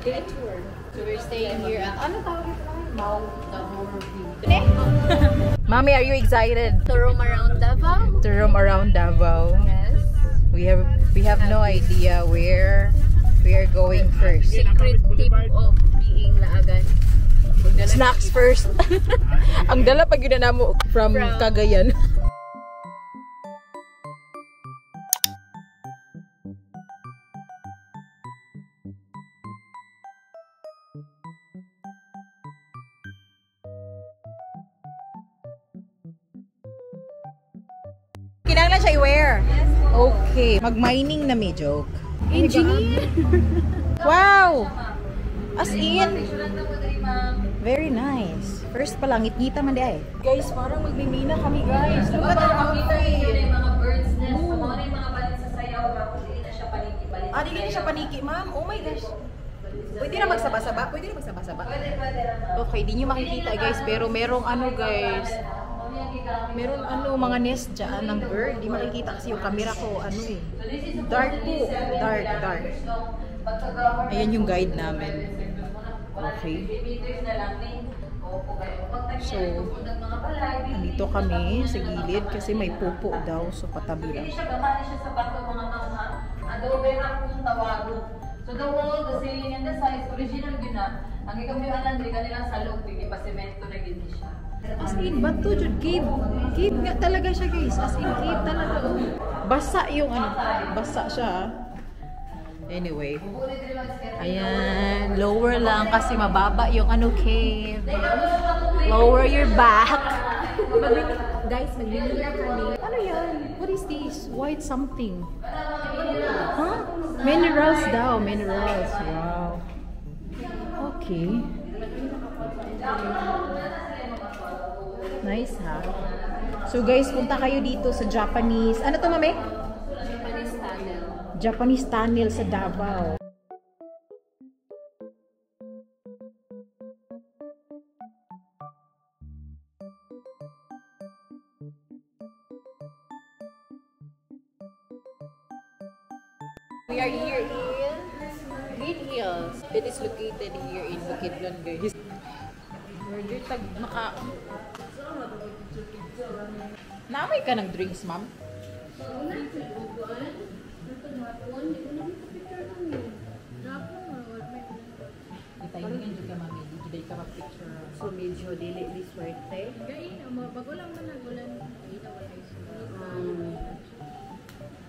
day tour. So we're staying here at ano tawag ito? Mount View. Mommy, are you excited To roam around Davao? to roam around Davao? Yes. We have no idea where we are going first. Secret tip of being laagan. Snacks first. Ang dala pag yun na mo from Cagayan. Kinanglan siya i-wear. Okay. Mag-mining na may joke. Engineer! Wow! As in, very nice. First pa lang, ngit-ngita man di ay. Guys, parang magmimina kami guys. Look at our outfit. Mga bird's nest, mga balit sa sayaw, hindi na siya paniki-balit. Ah, di na siya paniki, ma'am. Oh my gosh. Pwede na magsaba-saba? Pwede na magsaba-saba? Pwede Okay, di nyo makikita guys, pero merong ano guys. Meron ano, mga nest dyan ng bird. Di makikita kasi yung camera ko, ano eh. Dark po. Dark. Ayan yung guide namin. Okay. So, nandito kami sa gilid kasi may pupo daw. So, patabi lang. Hindi siya gamani siya sa bato mga mama. Adobe ra kung tawagod. So the wall, the ceiling, and the size, original yun na. Ang ikambiwanan, di kanilang salog, hindi pa semento na gini siya. As in, bato dyan, cave. Cave nga talaga siya guys. As in, cave talaga. Oh. Basa yung ano. Basa siya. Anyway. Ayan. Lower lang kasi mababa yung ano cave. Lower your back. Guys, maglilila kami. Ano yan? What is this? White something. Huh? Minerals daw. Minerals. Wow. Okay. Nice ha. So guys, punta kayo dito sa Japanese. Ano to, mami? Japanese tunnel. Japanese tunnel sa Davao. We are here in Green Hills. It is located here in Bukidnon, guys. We're here tag maka... Naamay ka ng drinks, ma'am? Itayin nga ka, mami. Di ka ma-picture. So medyo dili di swerte. Bago lang man nagulan.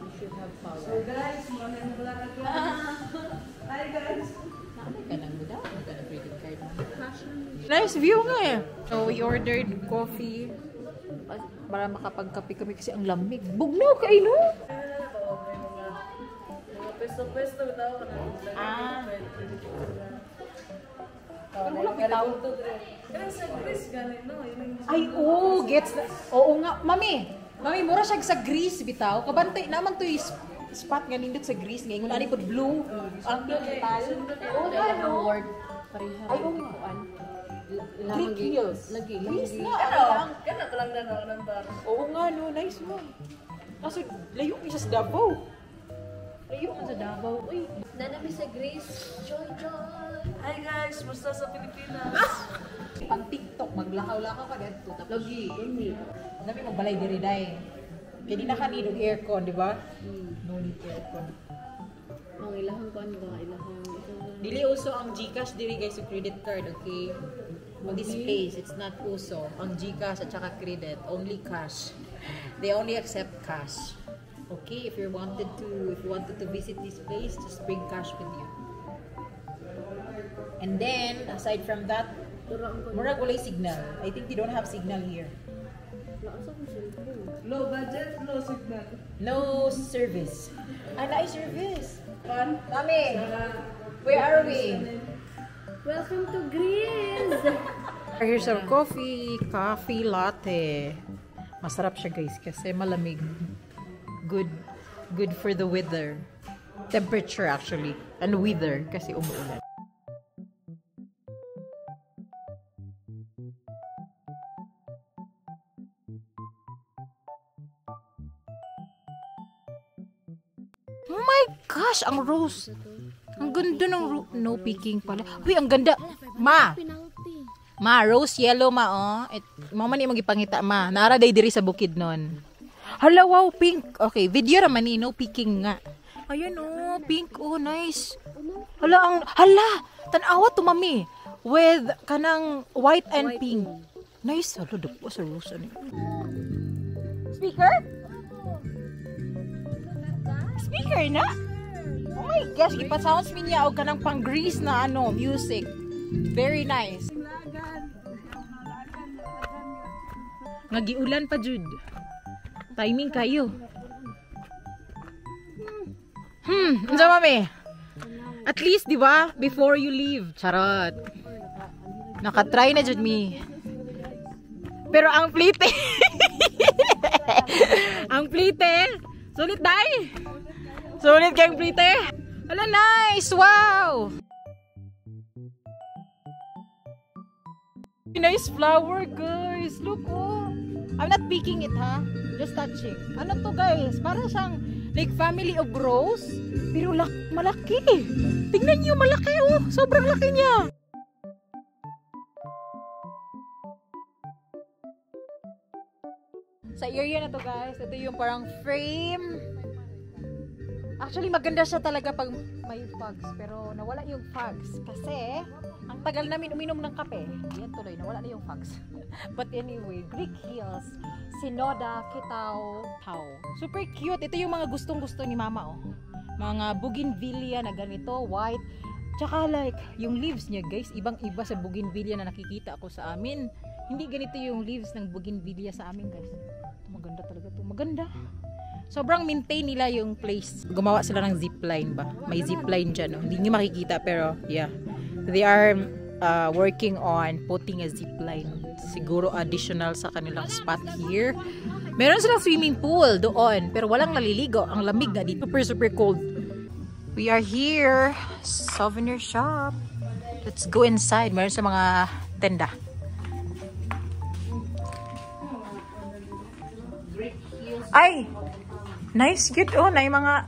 You should have power. So guys, mga naglalakad ka. Hi guys. Naamay ka ng muda? Ano ka ng credit card mo? Nice view nga eh. So we ordered coffee. Para makapagkape kami kasi ang lamig. Bugnaw ka, no? Pesto-pesto daw. Ah. Pero wala bitaw. Kaya sa Greece galing, no? Ay, oo, gets na. Oo nga, mami. Mami, mura siya sa Greece bitaw. Kabantay naman to yung spot nga nindot sa Greece. Ngayon, ano po blue. Ang blue metal. Oo nga, no? Ay, oo nga. Greek Hills. Greece nga. Ano? Kaya na lang na ng bar. Oo nga, no. Nice mo. Kaso, layo isa sa Davao. Layo ka sa Davao. Uy. Nanami sa Grace. Joy. Hi guys, musta sa Pilipinas? Pag TikTok, maglakaw-lakaw ka dito. Lagi. Nami magbalay diri day. Kaya di na ka need aircon, di ba? No need aircon. Ang ilahang kuan ba? Ilahang Dili uso ang GCash diri guys sa credit card, okay? On this place, it's not uso. Ang GCash at saka credit, only cash. They only accept cash. Okay, if you wanted to visit this place, just bring cash with you. And then, aside from that, murag walay signal. I think they don't have signal here. Low budget, low signal. No service. Nice service. Fun. Mami, where are we? Welcome to Greece! Here's our coffee latte. Masarap siya guys kasi malamig. Good for the weather. Temperature actually. And weather kasi umuulan. Oh my gosh, ang rose. Ang ganda ng no peeking pala. Uy, ang ganda. Ma, rose yellow ma, oh. Mama ni magipangita, ma. Naara day diri sa bukid nun. Hala, wow, pink. Okay, video raman ni, no peeking nga. Ayan, oh, pink. Oh, nice. Hala, tanawa to, mami. With kanang white and pink. Nice. Hala, dapo sa rose. Speaker? Speaker na? Oh my gosh, ipa-sounds mi niya og kanang pang-grease na music. Very nice. Nagiulan pa jud. Timing kayo. Unsa mami? At least, di ba? Before you leave. Charot. Nakatry na jud mi. Pero ang plite. Ang plite. Sulit dai. Sulit kayong plite. Hala, nice. Wow. Nice flower, guys. Look, oh. I'm not picking it, ha? Just touching. Ano to, guys? Para siyang like family of rose. Pero malaki. Tingnan niyo, malaki, oh. Sobrang laki niya. Sa area na to, guys, ito yung parang frame. Actually, maganda siya talaga pag may fogs. Pero nawala yung fogs. Kasi, ang tagal namin uminom ng kape. Yan tuloy, nawala na yung fogs. But anyway, Greek Hills, Sinoda, Kitao, Tao. Super cute. Ito yung mga gustong-gusto ni mama, oh. Mga bougainvillea na ganito, white. Tsaka like, yung leaves niya, guys, ibang-iba sa bougainvillea na nakikita ako sa amin. Hindi ganito yung leaves ng bougainvillea sa amin, guys. Maganda talaga to. Maganda. Sobrang maintain nila yung place. Gumawa sila ng zipline ba? May zipline dyan. No? Hindi nyo makikita pero yeah. They are working on putting a zipline. Siguro additional sa kanilang spot here. Meron silang swimming pool doon. Pero walang naliligo. Ang lamig na dito. Super cold. We are here. Souvenir shop. Let's go inside. Meron sa mga tenda. Ay! Nice, good. Oh, na yung mga...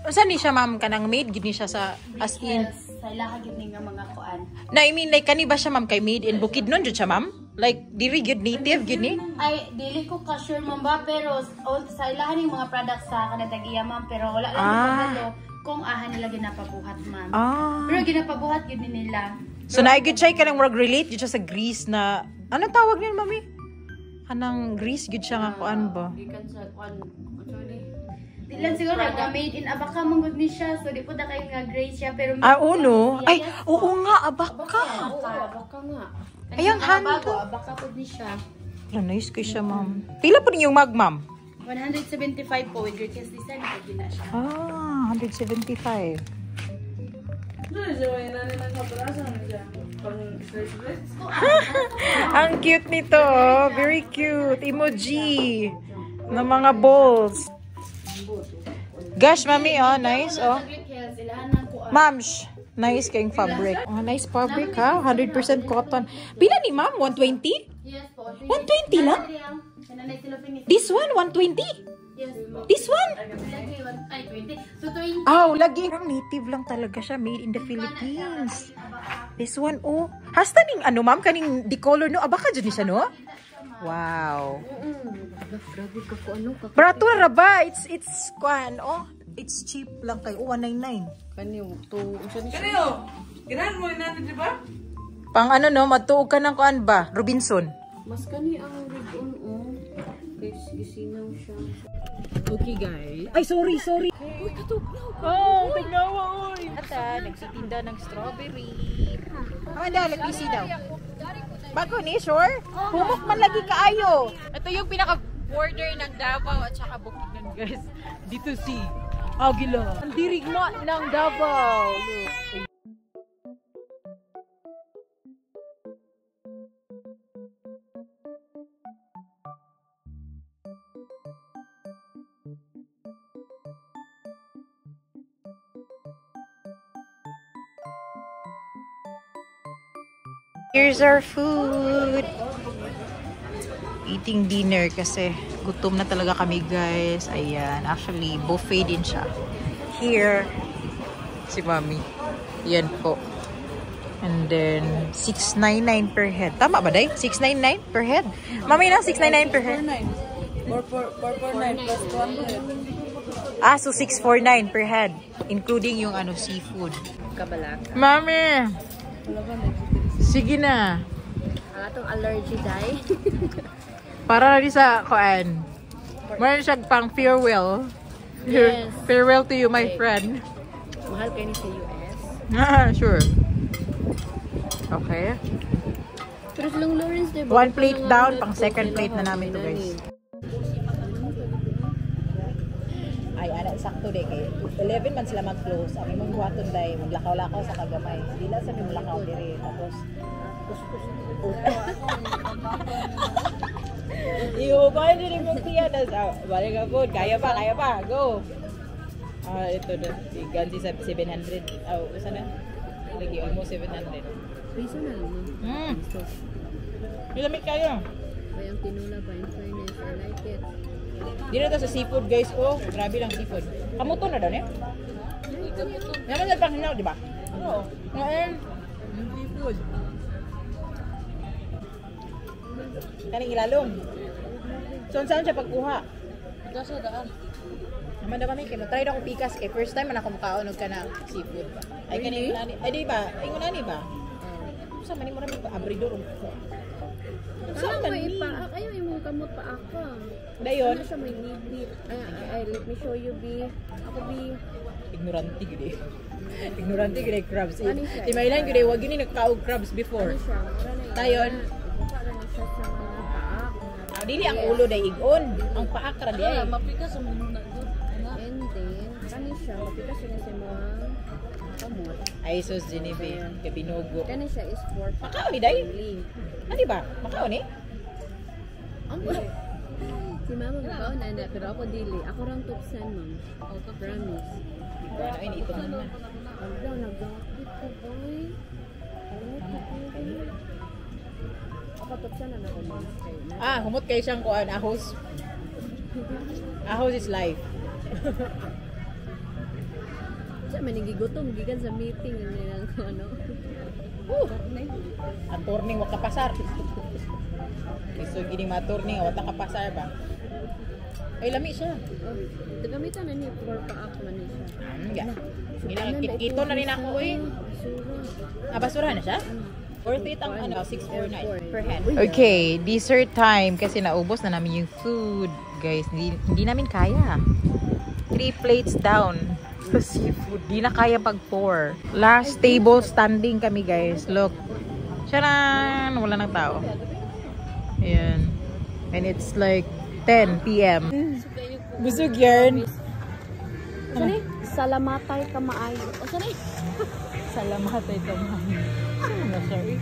Saan ni siya, ma'am? Kanang made? Gid ni siya sa... As in... Sa ilaha gid nga mga kuan. Na, I mean, like, kani ba siya, ma'am? Kay made in Bukidnon, jud siya, ma'am? Like, diri good native, good ni? Ay, dili ko ka-sure, ma'am ba? Pero sa ilaha ning mga products sa kanatagiya, ma'am. Pero wala lang nagpapalo kung ahan nila ginapabuhat, ma'am. Pero ginapabuhat gid nila. So, na-good siya ka lang relate gid siya sa grease na... Ano tawag niyan, mami? Kanang grease, gid siya nga kuan ba? Gikan sa kuan. Dilan siguro made in abaka manggod ni siya, so di po da kayo nga gray siya pero no? Ay, oo nga, abaka. Abaka nga. Ay, ang hando. Abaka po ni siya. Nice kay siya, ma'am. Pila po ninyong mag, ma'am? 175 po with greatest design po gina siya. 175. Ang cute nito, oh. Very cute. Emoji ng mga balls. Gosh, mami, oh, nice, oh. Ma'am, nice kayong fabric. Oh, nice fabric, ha? 100% cotton. Pila ni ma'am? 120? Yes po. 120 lang? This one, 120? Yes po. This one? Ay, 20. So, 20. Oh, lagi. Native lang talaga siya. Made in the Philippines. This one, oh. Hasta ning, ano, ma'am? Kaning decolor, no? Abaka dyan siya, no? Wow. Grabe ka po, ano ka? Barato na ba? It's kwan, oh. It's cheap lang kay 199. Kanyo, to. Kanyo, ganahan mo na, di ba? Pang ano, no? Matuog ka ng kwan ba? Robinson. Mas kani ang red on, oh. Guys, gisinaw siya. Okay, guys. Ay, sorry. Uy, katugnaw. Oh, tignawa, oy. Ata, nagsitinda ng strawberry. Amanda, let me see daw. Bago ni, sure? Pumok man lagi kaayo. Ito yung pinaka-border ng Davao at saka Bukidnon, guys. Dito si Aguila. Ang dirigma ng Davao. Look. Here's our food. Eating dinner kasi gutom na talaga kami, guys. Ayan. Actually, buffet din siya. Here, si Mami. Yan po. And then, 699 per head. Tama ba, Day? 699 per head? Mami na, 699 per head. 449 plus 200. Ah, so 649 per head. Including yung ano, seafood. Kabalak. Mami! Sige na. Atong allergy dye. Para rin sa kuan. Meron siya pang farewell. Yes. Farewell to you, my friend. Mahal kayo ni sa US. Ah, sure. Okay. Pero sa Long Lawrence, diba? One plate down, pang second plate na namin to, guys. Ay, ana, sakto de kay 11 man sila mag-close. Ang imong buhaton day, maglakaw-lakaw sa kagamay. Di lang sa may mulakaw dire. Tapos, kus-kus. Iyo, kaya din yung tiya. Balik ka po. Kaya pa. Go. Ah, ito na. Ganti sa 700. Oh, sana? Lagi, almost 700. Piso na lang, ma'am. Pilamit kayo. Bayang tinula ba? In fairness, I like it. Dito to sa seafood, guys. Oh, grabe lang seafood. Kamuto na daw niya? Naman na pang hinaw, di ba? Oo. Ngayon, seafood. Kaning ilalong. So, saan siya pagkuha? Kasi daan. Naman na kami, try na akong pikas kay first time man ako makaonog ka na seafood. Ay, kaning unani. Ay, di ba? Ay, unani ba? Sa manin mo na may abridor. Saan may ipaak? Ayaw yung kamot pa ako. Dayon. Ano siya may nibit? Ay, let me show you, B. Ako, B. Ignorante gid. Ignorante gid crabs. Ano siya? Di mailan gid wag gini nagkaog crabs before. Ano siya? Dayon. Para na siya sa mga paak. Dili ang ulo day igon. Ang paak ra di ay. Mapikas ang muna doon. And then, kani siya. Mapikas siya sa mga kamot. Ay sus Genevieve, kay binugo. Kani siya is for Makao ni day? only. Ah, di ba? Makao ni? Ang si mama magaw na na, pero ako dili. Ako rang tupsan, ma'am. Promise. Ano ini ito naman. Ang daw, nag-gapit ko, boy. Ako tupsan na ako, ma'am. Ah, humot kay siyang kuan ahos. Ahos is life. Siya, manigigutom. Gigan sa meeting. Ano yan ko, ano? Ang turning wa kapasar. So gini ma-turning wa ta kapasar ba? Ay lami siya. Oh, gamitan na ni for paak man ni siya. Yeah. Ginang kito na rin ako eh. Basura. Ah, basura na siya? Worth it ang ano, 649 per head. Okay, dessert time kasi naubos na namin yung food. Guys, hindi namin kaya. 3 plates down sa seafood. Di na kaya pag 4. Last table standing kami, guys. Look. Charan! Wala nang tao. Ayan. And it's like 10 p.m. Busog yarn. Sani? Salamatay ka maayo. O sani? Salamatay ka mami. Sorry.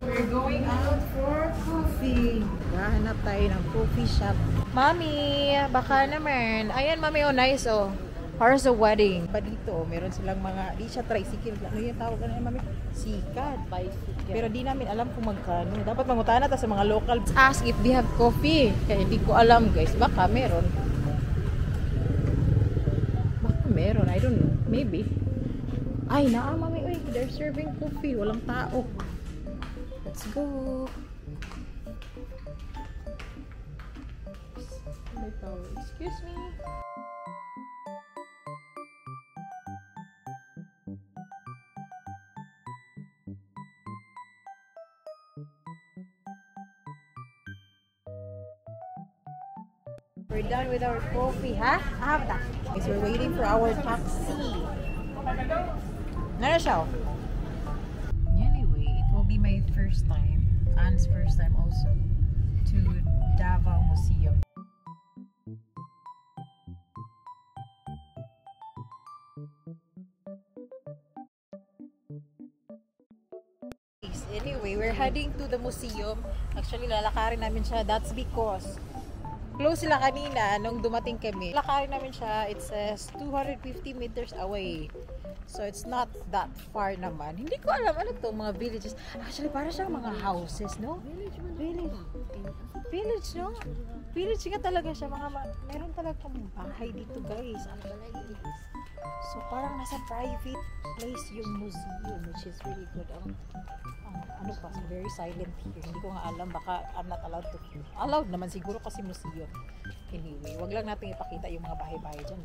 We're going out for coffee. Hahanap tayo ng coffee shop. Mami, baka naman. Ayan, mami, oh, nice, oh. How's the wedding? Pa dito, meron silang mga, di siya tricycle. Ano yung tawag na mami? Sikat. Bicycle. Pero di namin alam kung magkano. Dapat mangutana ta sa mga local. Ask if they have coffee. Kaya hindi ko alam, guys. Baka meron. Baka meron. I don't know. Maybe. Ay, naa, mami. Uy, they're serving coffee. Walang tao. Let's go. Excuse me. We're done with our coffee, ha? Have that. Guys, we're waiting for our taxi. Nana siya. Anyway, it will be my first time, Anne's first time also, to Davao Museum. Anyway, we're heading to the museum. Actually, lalakarin namin siya. That's because close sila kanina nung dumating kami. Lalakarin namin siya. It says 250 meters away. So, it's not that far naman. Hindi ko alam ano to, mga villages. Actually, para siyang mga houses, no? Village. Village, no? Village nga talaga siya. Meron talaga bahay dito guys. So parang nasa private place yung museum, which is really good. Ano pa, very silent here. Hindi ko nga alam, baka I'm not allowed to. Allowed naman siguro kasi museum. Anyway, wag lang natin ipakita yung mga bahay-bahay dyan.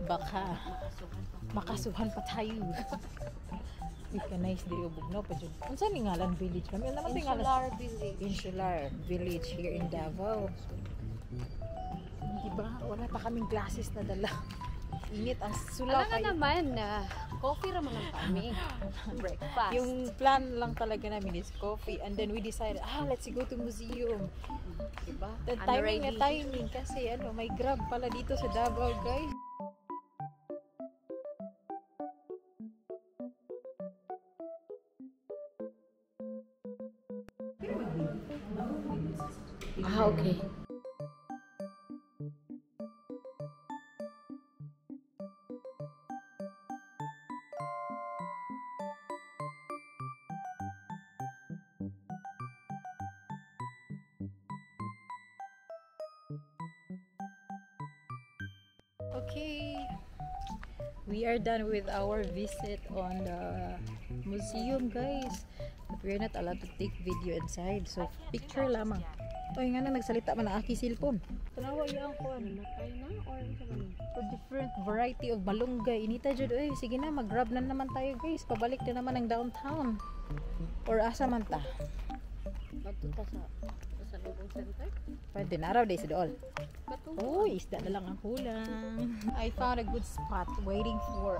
Baka makasuhan pa tayo. Nice day ubugnaw pa dyan. Ang saan yung ngalan village kami? Insular Village here in Davao. Diba? Wala pa kaming glasses na dala. Init ang sulaw Alam nga naman na coffee raman lang kami. Breakfast. Yung plan lang talaga namin is coffee, and then we decided, let's go to museum. Diba? The timing kasi may Grab pala dito sa Davao guys. Okay. Okay, we are done with our visit on the museum guys, but we're not allowed to take video inside, so picture lamang. Ito nga na nagsalita man ang aking cellphone. Tanawa yan ko for different variety of malunggay. Inita jud, sige na, mag-grab na naman tayo guys, pabalik na naman ang downtown. Or asa man ta? Magtunta sa lubong center? Pwede na raw day sa dool. Isda na lang ang kulang. I found a good spot waiting for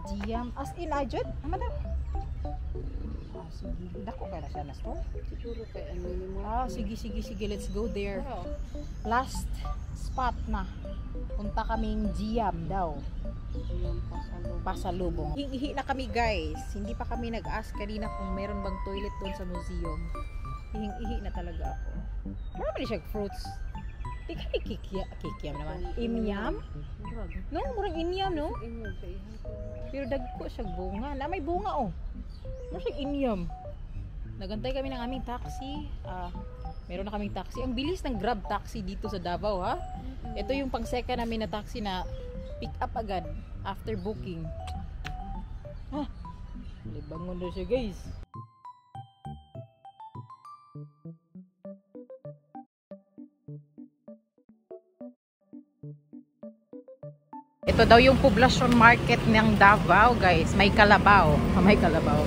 Giam. As in ajud, amada. Sige, dako ka na siya na store. Siguro kay mo. Sige, let's go there. Last spot na. Punta kaming Giam daw. Pasalubong. Ihi na kami guys. Hindi pa kami nag-ask kanina kung meron bang toilet doon sa museum. Ihi na talaga ako. Marami siya fruits. Di kami kikiam naman. Imyam? No, murang imyam, no? Pero dagko siya bunga. Na may bunga, Murang siya imyam. Nagantay kami ng aming taxi. Meron na kaming taxi. Ang bilis ng Grab taxi dito sa Davao, ha? Ito yung pang-seka namin na taxi na pick up agad after booking. Libangon na siya, guys. Ito daw yung poblasyon market ng Davao, guys. May kalabaw. May kalabaw.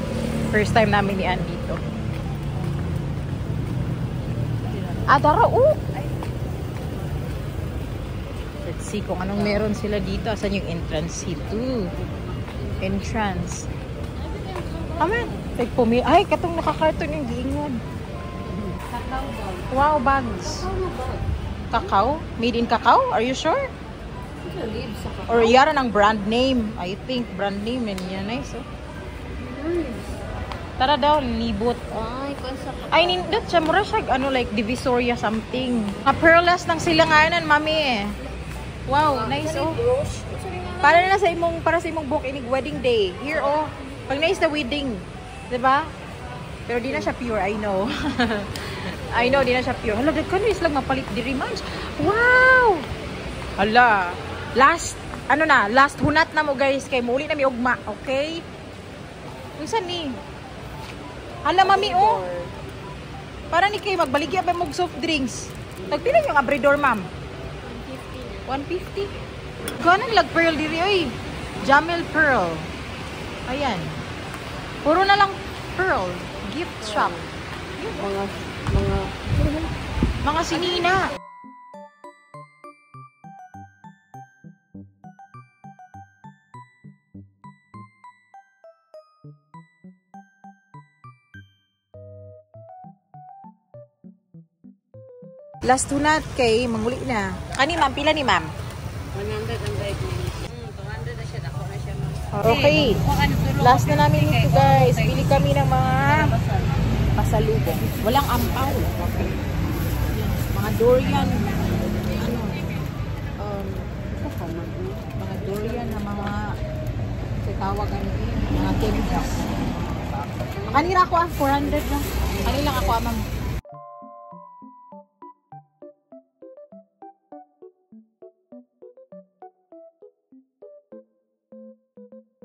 First time namin ni Ann dito. Dara, Let's see kung anong meron sila dito. Asan yung entrance dito? Entrance. Aman. Ay, katong nakakarton yung giingon. Wow, bags. Kakao? Made in cacao? Are you sure? Or yara ng brand name. I think brand name yan. Nice, Tara daw, libot. Ay, nindot siya. Mura siya, like Divisoria something. Pearlas ng silanganan, mami, Wow, nice, Para sa imong book inig wedding day. Here, Pag nice na wedding. Diba? Pero di na siya pure, I know. I know, di na siya pure. Hala, dagkan is lang mapalit diri man. Wow! Hala. Last hunat na mo guys, kay muli na mi ugma, okay? Unsan ni? Hala mami, Para ni kay magbaligya pa mog soft drinks. Tagpila yung abridor, ma'am? 150. Ganun lag pearl diri, oy. Jamel pearl. Ayan. Puro na lang pearl. Gift shop. Mga sinina. Last hunat kay manguli na. Kani ma'am, pila ni ma'am? 100 ang break niya. 200 na siya, dako na siya, ma'am. Okay. Last na namin ito guys. Pili kami ng mga pasalubong. Walang ampaw. Mga durian. Mga durian na mga tawagan mga chemicals. Kanina ako 400 na. Kanina ako ma'am. Bye.